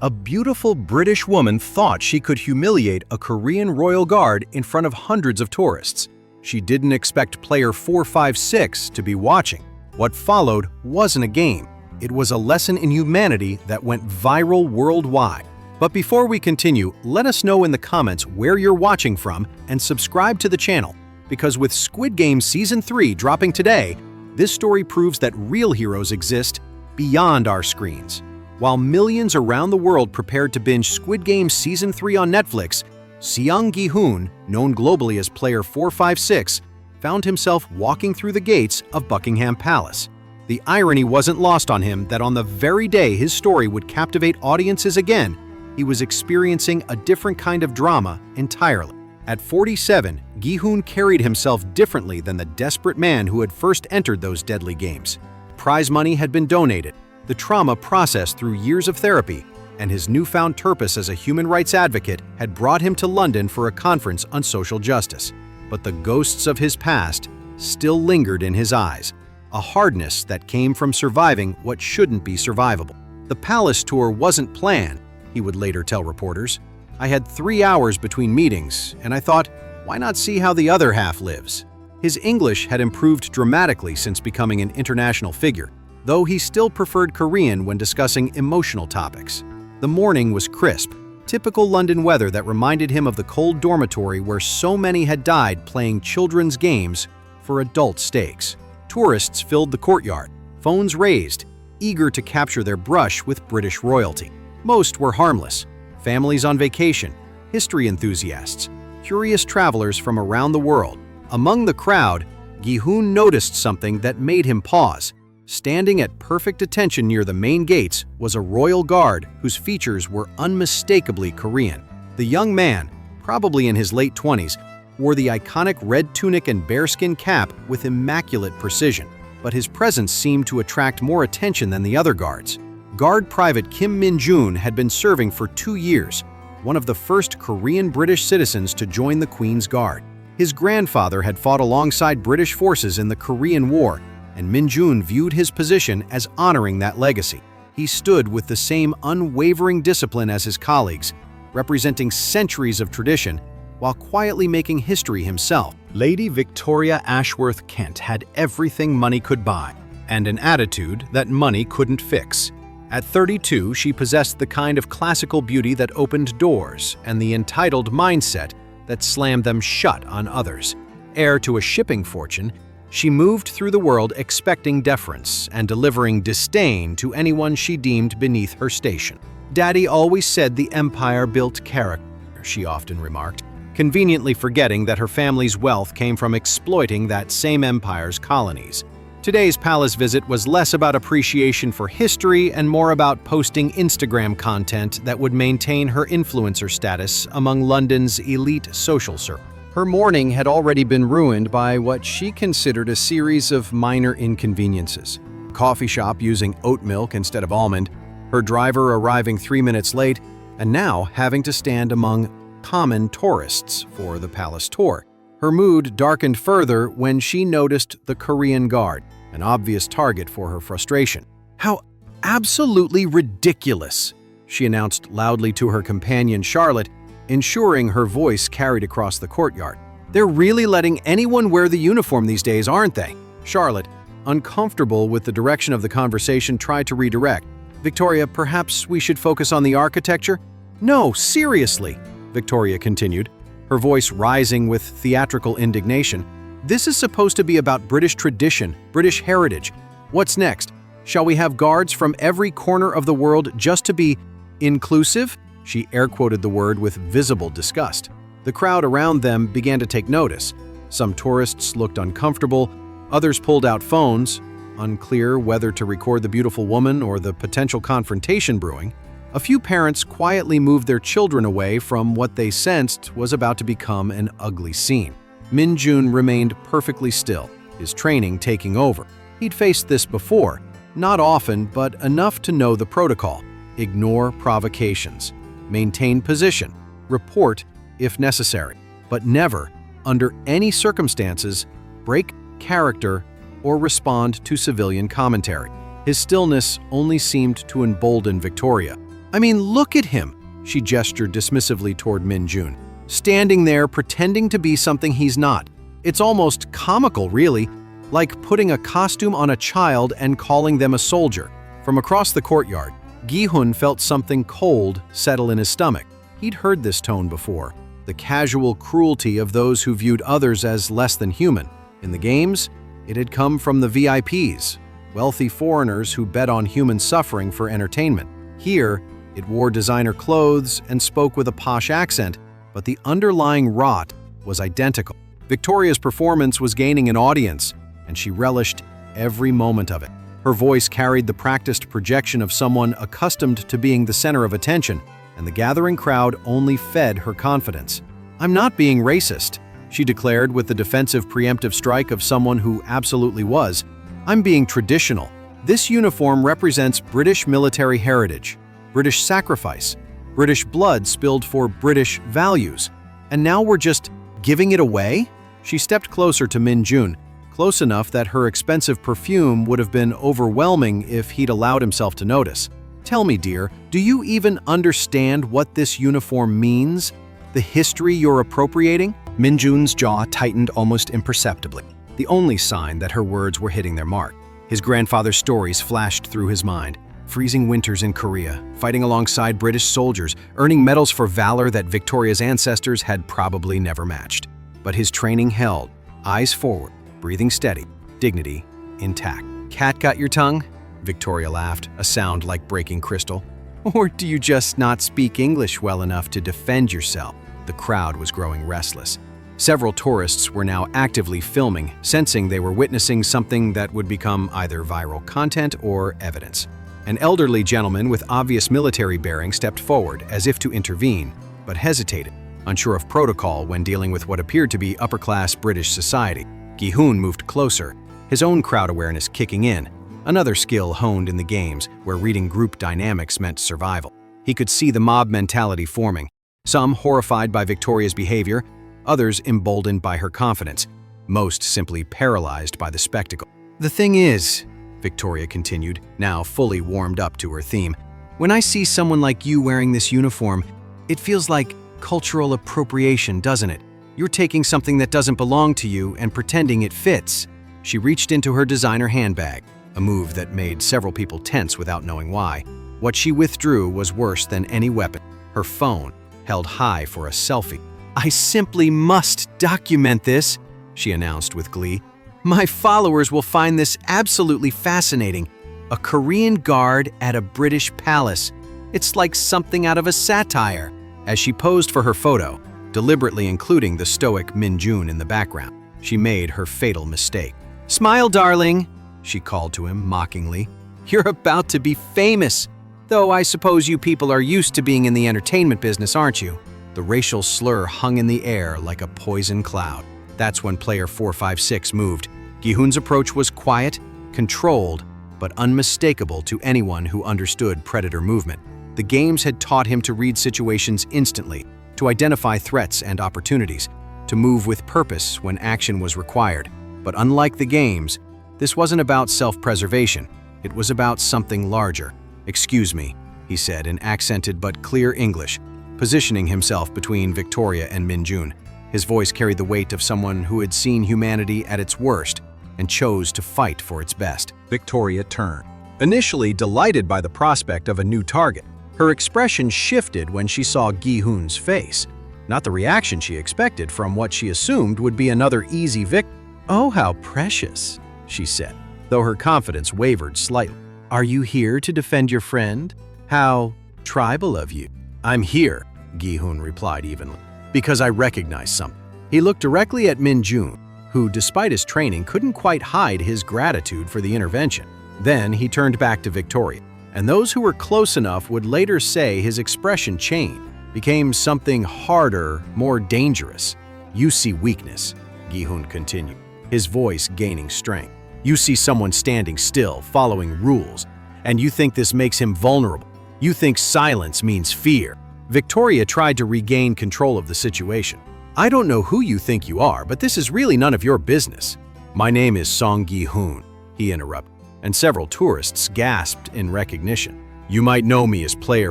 A beautiful British woman thought she could humiliate a Korean royal guard in front of hundreds of tourists. She didn't expect player 456 to be watching. What followed wasn't a game. It was a lesson in humanity that went viral worldwide. But before we continue, let us know in the comments where you're watching from and subscribe to the channel, because with Squid Game Season 3 dropping today, this story proves that real heroes exist beyond our screens. While millions around the world prepared to binge Squid Game Season 3 on Netflix, Seong Gi-hun, known globally as Player 456, found himself walking through the gates of Buckingham Palace. The irony wasn't lost on him that on the very day his story would captivate audiences again, he was experiencing a different kind of drama entirely. At 47, Gi-hun carried himself differently than the desperate man who had first entered those deadly games. Prize money had been donated, the trauma processed through years of therapy, and his newfound purpose as a human rights advocate had brought him to London for a conference on social justice. But the ghosts of his past still lingered in his eyes, a hardness that came from surviving what shouldn't be survivable. The palace tour wasn't planned, he would later tell reporters. I had 3 hours between meetings, and I thought, why not see how the other half lives? His English had improved dramatically since becoming an international figure, though he still preferred Korean when discussing emotional topics. The morning was crisp, typical London weather that reminded him of the cold dormitory where so many had died playing children's games for adult stakes. Tourists filled the courtyard, phones raised, eager to capture their brush with British royalty. Most were harmless, families on vacation, history enthusiasts, curious travelers from around the world. Among the crowd, Gi-hun noticed something that made him pause. Standing at perfect attention near the main gates was a royal guard whose features were unmistakably Korean. The young man, probably in his late 20s, wore the iconic red tunic and bearskin cap with immaculate precision, but his presence seemed to attract more attention than the other guards. Guard Private Kim Min-jun had been serving for 2 years, one of the first Korean-British citizens to join the Queen's Guard. His grandfather had fought alongside British forces in the Korean War, and Min-jun viewed his position as honoring that legacy. He stood with the same unwavering discipline as his colleagues, representing centuries of tradition, while quietly making history himself. Lady Victoria Ashworth Kent had everything money could buy, and an attitude that money couldn't fix. At 32, she possessed the kind of classical beauty that opened doors and the entitled mindset that slammed them shut on others. Heir to a shipping fortune, she moved through the world expecting deference and delivering disdain to anyone she deemed beneath her station. "Daddy always said the empire built character," she often remarked, conveniently forgetting that her family's wealth came from exploiting that same empire's colonies. Today's palace visit was less about appreciation for history and more about posting Instagram content that would maintain her influencer status among London's elite social circle. Her morning had already been ruined by what she considered a series of minor inconveniences. Coffee shop using oat milk instead of almond, her driver arriving 3 minutes late, and now having to stand among common tourists for the palace tour. Her mood darkened further when she noticed the Korean guard, an obvious target for her frustration. "How absolutely ridiculous," she announced loudly to her companion Charlotte, ensuring her voice carried across the courtyard. "They're really letting anyone wear the uniform these days, aren't they?" Charlotte, uncomfortable with the direction of the conversation, tried to redirect. "Victoria, perhaps we should focus on the architecture?" "No, seriously," Victoria continued, her voice rising with theatrical indignation. "This is supposed to be about British tradition, British heritage. What's next? Shall we have guards from every corner of the world just to be inclusive?" She air-quoted the word with visible disgust. The crowd around them began to take notice. Some tourists looked uncomfortable, others pulled out phones, unclear whether to record the beautiful woman or the potential confrontation brewing. A few parents quietly moved their children away from what they sensed was about to become an ugly scene. Min-jun remained perfectly still, his training taking over. He'd faced this before, not often, but enough to know the protocol. Ignore provocations. Maintain position. Report if necessary. But never, under any circumstances, break character or respond to civilian commentary. His stillness only seemed to embolden Victoria. I mean, look at him, she gestured dismissively toward Min-jun, standing there pretending to be something he's not. It's almost comical, really, like putting a costume on a child and calling them a soldier. From across the courtyard, Gi-hun felt something cold settle in his stomach. He'd heard this tone before, the casual cruelty of those who viewed others as less than human. In the games, it had come from the VIPs, wealthy foreigners who bet on human suffering for entertainment. Here, it wore designer clothes and spoke with a posh accent, but the underlying rot was identical. Victoria's performance was gaining an audience, and she relished every moment of it. Her voice carried the practiced projection of someone accustomed to being the center of attention, and the gathering crowd only fed her confidence. "I'm not being racist," she declared with the defensive preemptive strike of someone who absolutely was. "I'm being traditional. This uniform represents British military heritage, British sacrifice, British blood spilled for British values. And now we're just giving it away?" She stepped closer to Min-jun, close enough that her expensive perfume would have been overwhelming if he'd allowed himself to notice. "Tell me, dear, do you even understand what this uniform means? The history you're appropriating?" Min-jun's jaw tightened almost imperceptibly, the only sign that her words were hitting their mark. His grandfather's stories flashed through his mind. Freezing winters in Korea, fighting alongside British soldiers, earning medals for valor that Victoria's ancestors had probably never matched. But his training held, eyes forward, breathing steady, dignity intact. "Cat got your tongue?" Victoria laughed, a sound like breaking crystal. "Or do you just not speak English well enough to defend yourself?" The crowd was growing restless. Several tourists were now actively filming, sensing they were witnessing something that would become either viral content or evidence. An elderly gentleman with obvious military bearing stepped forward as if to intervene, but hesitated, unsure of protocol when dealing with what appeared to be upper-class British society. Gi-hun moved closer, his own crowd awareness kicking in, another skill honed in the games where reading group dynamics meant survival. He could see the mob mentality forming, some horrified by Victoria's behavior, others emboldened by her confidence, most simply paralyzed by the spectacle. "The thing is," Victoria continued, now fully warmed up to her theme, "when I see someone like you wearing this uniform, it feels like cultural appropriation, doesn't it? You're taking something that doesn't belong to you and pretending it fits." She reached into her designer handbag, a move that made several people tense without knowing why. What she withdrew was worse than any weapon, her phone, held high for a selfie. "I simply must document this," she announced with glee. "My followers will find this absolutely fascinating. A Korean guard at a British palace. It's like something out of a satire." As she posed for her photo, deliberately including the stoic Min-jun in the background, she made her fatal mistake. "Smile, darling," she called to him mockingly. "You're about to be famous. Though I suppose you people are used to being in the entertainment business, aren't you?" The racial slur hung in the air like a poison cloud. That's when player 456 moved. Gi-hun's approach was quiet, controlled, but unmistakable to anyone who understood predator movement. The games had taught him to read situations instantly, to identify threats and opportunities, to move with purpose when action was required. But unlike the games, this wasn't about self-preservation. It was about something larger. "Excuse me," he said in accented but clear English, positioning himself between Victoria and Min-jun. His voice carried the weight of someone who had seen humanity at its worst and chose to fight for its best. Victoria turned. Initially delighted by the prospect of a new target, her expression shifted when she saw Gi-hun's face, not the reaction she expected from what she assumed would be another easy victim. "Oh, how precious," she said, though her confidence wavered slightly. "Are you here to defend your friend? How tribal of you." "I'm here," Gi-hun replied evenly, "because I recognize something." He looked directly at Min-jun, who, despite his training, couldn't quite hide his gratitude for the intervention. Then he turned back to Victoria, and those who were close enough would later say his expression changed, became something harder, more dangerous. "You see weakness," Gi-hun continued, his voice gaining strength. "You see someone standing still, following rules, and you think this makes him vulnerable. You think silence means fear." Victoria tried to regain control of the situation. "I don't know who you think you are, but this is really none of your business." "My name is Seong Gi-hun," he interrupted, and several tourists gasped in recognition. You might know me as player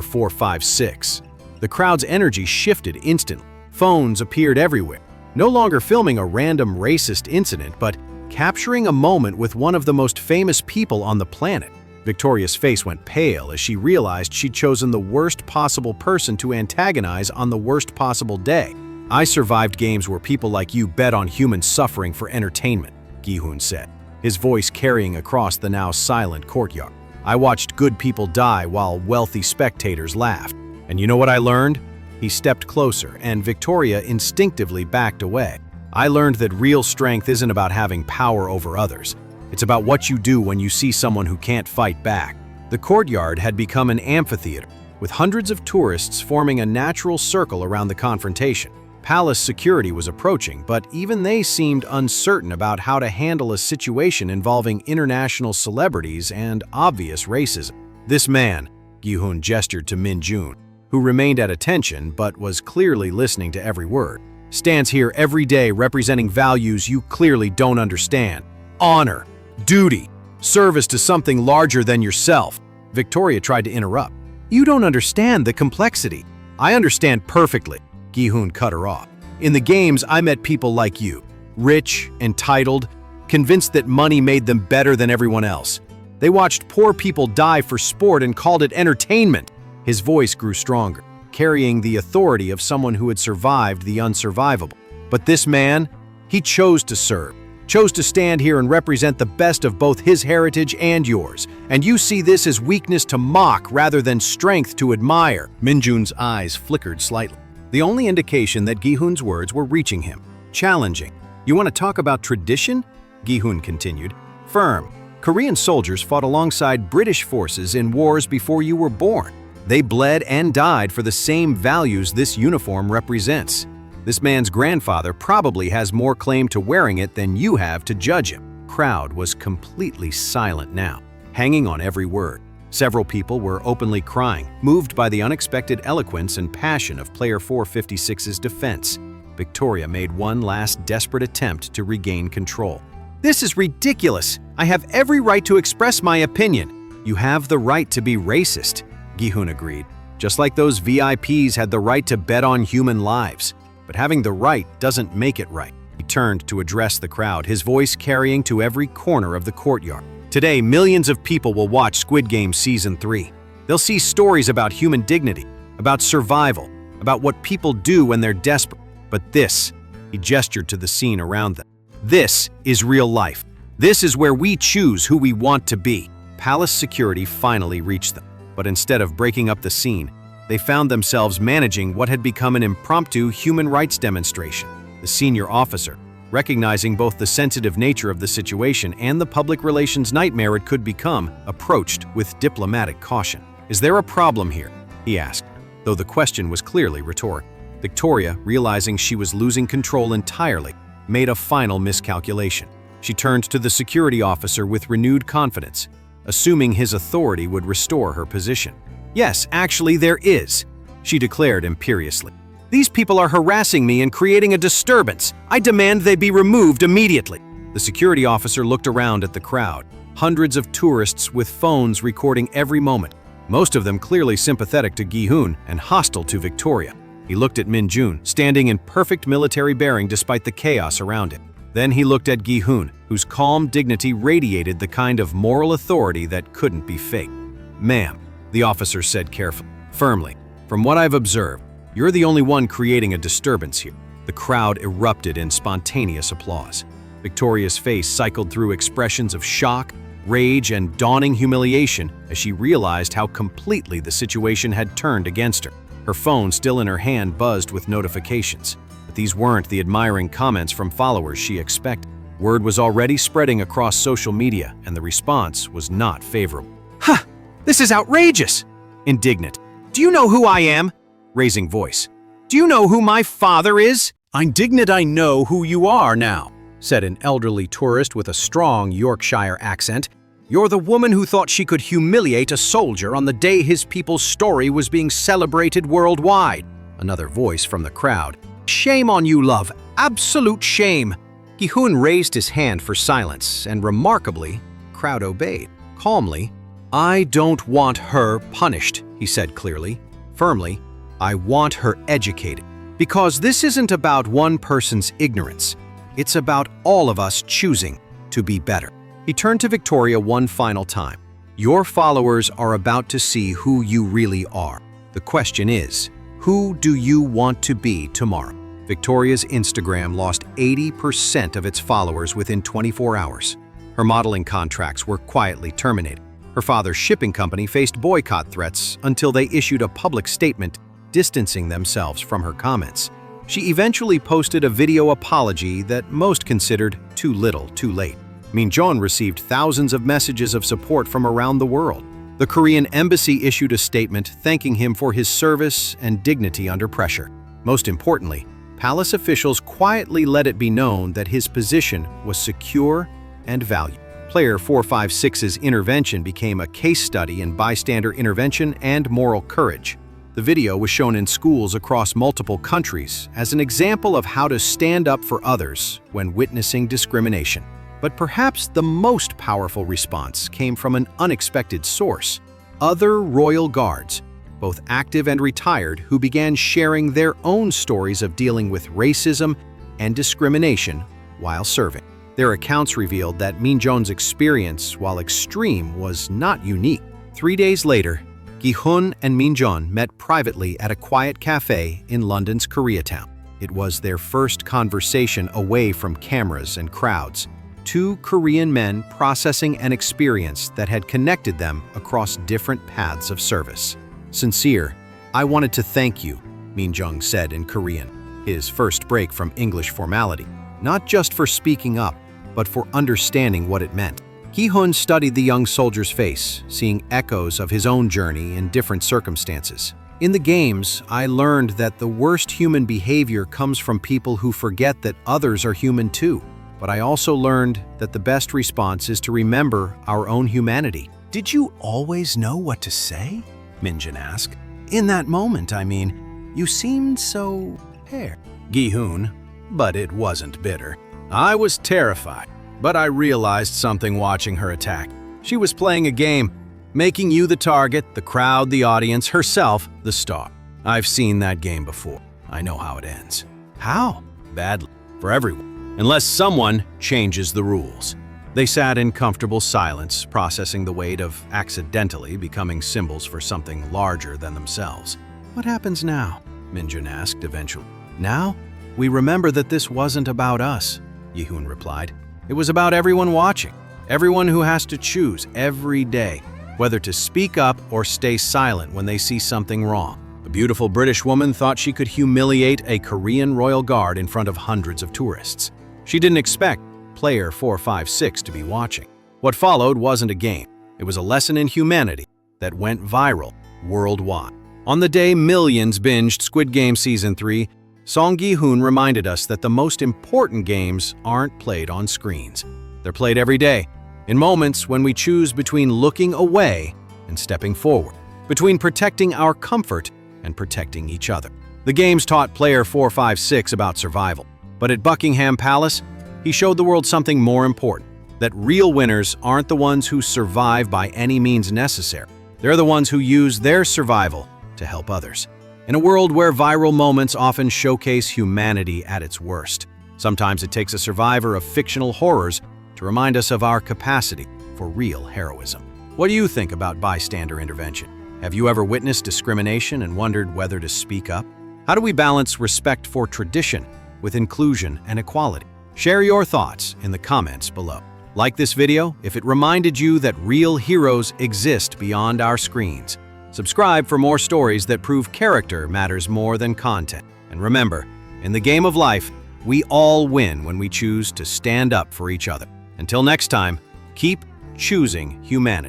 456. The crowd's energy shifted instantly. Phones appeared everywhere, no longer filming a random racist incident, but capturing a moment with one of the most famous people on the planet. Victoria's face went pale as she realized she'd chosen the worst possible person to antagonize on the worst possible day. I survived games where people like you bet on human suffering for entertainment, Gi-hun said, his voice carrying across the now silent courtyard. I watched good people die while wealthy spectators laughed. And you know what I learned? He stepped closer, and Victoria instinctively backed away. I learned that real strength isn't about having power over others. It's about what you do when you see someone who can't fight back. The courtyard had become an amphitheater, with hundreds of tourists forming a natural circle around the confrontation. Palace security was approaching, but even they seemed uncertain about how to handle a situation involving international celebrities and obvious racism. This man, Gi-hun gestured to Min-jun, who remained at attention but was clearly listening to every word, stands here every day representing values you clearly don't understand. Honor, duty, service to something larger than yourself. Victoria tried to interrupt. You don't understand the complexity. I understand perfectly. Gi-hun cut her off. In the games, I met people like you, rich, entitled, convinced that money made them better than everyone else. They watched poor people die for sport and called it entertainment. His voice grew stronger, carrying the authority of someone who had survived the unsurvivable. But this man, he chose to serve, chose to stand here and represent the best of both his heritage and yours. And you see this as weakness to mock rather than strength to admire. Min-jun's eyes flickered slightly, the only indication that Gi-hun's words were reaching him, challenging. You want to talk about tradition? Gi-hun continued. Firm. Korean soldiers fought alongside British forces in wars before you were born. They bled and died for the same values this uniform represents. This man's grandfather probably has more claim to wearing it than you have to judge him. Crowd was completely silent now, hanging on every word. Several people were openly crying, moved by the unexpected eloquence and passion of player 456's defense. Victoria made one last desperate attempt to regain control. This is ridiculous. I have every right to express my opinion. You have the right to be racist, Gi-hun agreed. Just like those VIPs had the right to bet on human lives. But having the right doesn't make it right. He turned to address the crowd, his voice carrying to every corner of the courtyard. Today, millions of people will watch Squid Game Season 3. They'll see stories about human dignity, about survival, about what people do when they're desperate. But this, he gestured to the scene around them, this is real life. This is where we choose who we want to be. Palace security finally reached them, but instead of breaking up the scene, they found themselves managing what had become an impromptu human rights demonstration. The senior officer, recognizing both the sensitive nature of the situation and the public relations nightmare it could become, approached with diplomatic caution. Is there a problem here? He asked, though the question was clearly rhetorical. Victoria, realizing she was losing control entirely, made a final miscalculation. She turned to the security officer with renewed confidence, assuming his authority would restore her position. Yes, actually there is, she declared imperiously. These people are harassing me and creating a disturbance. I demand they be removed immediately. The security officer looked around at the crowd, hundreds of tourists with phones recording every moment, most of them clearly sympathetic to Gi-hun and hostile to Victoria. He looked at Min-jun, standing in perfect military bearing despite the chaos around him. Then he looked at Gi-hun, whose calm dignity radiated the kind of moral authority that couldn't be faked. Ma'am, the officer said carefully, firmly, from what I've observed, you're the only one creating a disturbance here. The crowd erupted in spontaneous applause. Victoria's face cycled through expressions of shock, rage, and dawning humiliation as she realized how completely the situation had turned against her. Her phone, still in her hand, buzzed with notifications. But these weren't the admiring comments from followers she expected. Word was already spreading across social media, and the response was not favorable. "Ha! This is outrageous!" Indignant. "Do you know who I am?" Raising voice. "Do you know who my father is?" "Indignant, I know who you are now," said an elderly tourist with a strong Yorkshire accent. "You're the woman who thought she could humiliate a soldier on the day his people's story was being celebrated worldwide." Another voice from the crowd. "Shame on you, love. Absolute shame." Gi-hun raised his hand for silence, and remarkably, the crowd obeyed. Calmly, "I don't want her punished," he said clearly, firmly. "I want her educated. Because this isn't about one person's ignorance. It's about all of us choosing to be better." He turned to Victoria one final time. "Your followers are about to see who you really are. The question is, who do you want to be tomorrow?" Victoria's Instagram lost 80% of its followers within 24 hours. Her modeling contracts were quietly terminated. Her father's shipping company faced boycott threats until they issued a public statement distancing themselves from her comments. She eventually posted a video apology that most considered too little, too late. Min-jeon received thousands of messages of support from around the world. The Korean embassy issued a statement thanking him for his service and dignity under pressure. Most importantly, palace officials quietly let it be known that his position was secure and valued. Player 456's intervention became a case study in bystander intervention and moral courage. The video was shown in schools across multiple countries as an example of how to stand up for others when witnessing discrimination. But perhaps the most powerful response came from an unexpected source: other royal guards, both active and retired, who began sharing their own stories of dealing with racism and discrimination while serving. Their accounts revealed that Min-jeon's experience, while extreme, was not unique. 3 days later, Gi-hun and Min-jeon met privately at a quiet cafe in London's Koreatown. It was their first conversation away from cameras and crowds. Two Korean men processing an experience that had connected them across different paths of service. "Sincere, I wanted to thank you," Min-jeon said in Korean, his first break from English formality. Not just for speaking up, but for understanding what it meant. Gi-hun studied the young soldier's face, seeing echoes of his own journey in different circumstances. "In the games, I learned that the worst human behavior comes from people who forget that others are human too. But I also learned that the best response is to remember our own humanity." "Did you always know what to say?" Min-jeon asked. "In that moment, I mean, you seemed so fair." Gi-hun, but it wasn't bitter. "I was terrified, but I realized something watching her attack. She was playing a game, making you the target, the crowd, the audience, herself, the star. I've seen that game before. I know how it ends." "How?" "Badly. For everyone. Unless someone changes the rules." They sat in comfortable silence, processing the weight of accidentally becoming symbols for something larger than themselves. "What happens now?" Min-jeon asked eventually. "Now, we remember that this wasn't about us," Gi-hun replied. "It was about everyone watching, everyone who has to choose every day whether to speak up or stay silent when they see something wrong." A beautiful British woman thought she could humiliate a Korean royal guard in front of hundreds of tourists. She didn't expect player 456 to be watching. What followed wasn't a game. It was a lesson in humanity that went viral worldwide. On the day millions binged Squid Game Season 3, Seong Gi-hun reminded us that the most important games aren't played on screens. They're played every day, in moments when we choose between looking away and stepping forward, between protecting our comfort and protecting each other. The games taught player 456 about survival, but at Buckingham Palace, he showed the world something more important: that real winners aren't the ones who survive by any means necessary. They're the ones who use their survival to help others. In a world where viral moments often showcase humanity at its worst, sometimes it takes a survivor of fictional horrors to remind us of our capacity for real heroism. What do you think about bystander intervention? Have you ever witnessed discrimination and wondered whether to speak up? How do we balance respect for tradition with inclusion and equality? Share your thoughts in the comments below. Like this video if it reminded you that real heroes exist beyond our screens. Subscribe for more stories that prove character matters more than content. And remember, in the game of life, we all win when we choose to stand up for each other. Until next time, keep choosing humanity.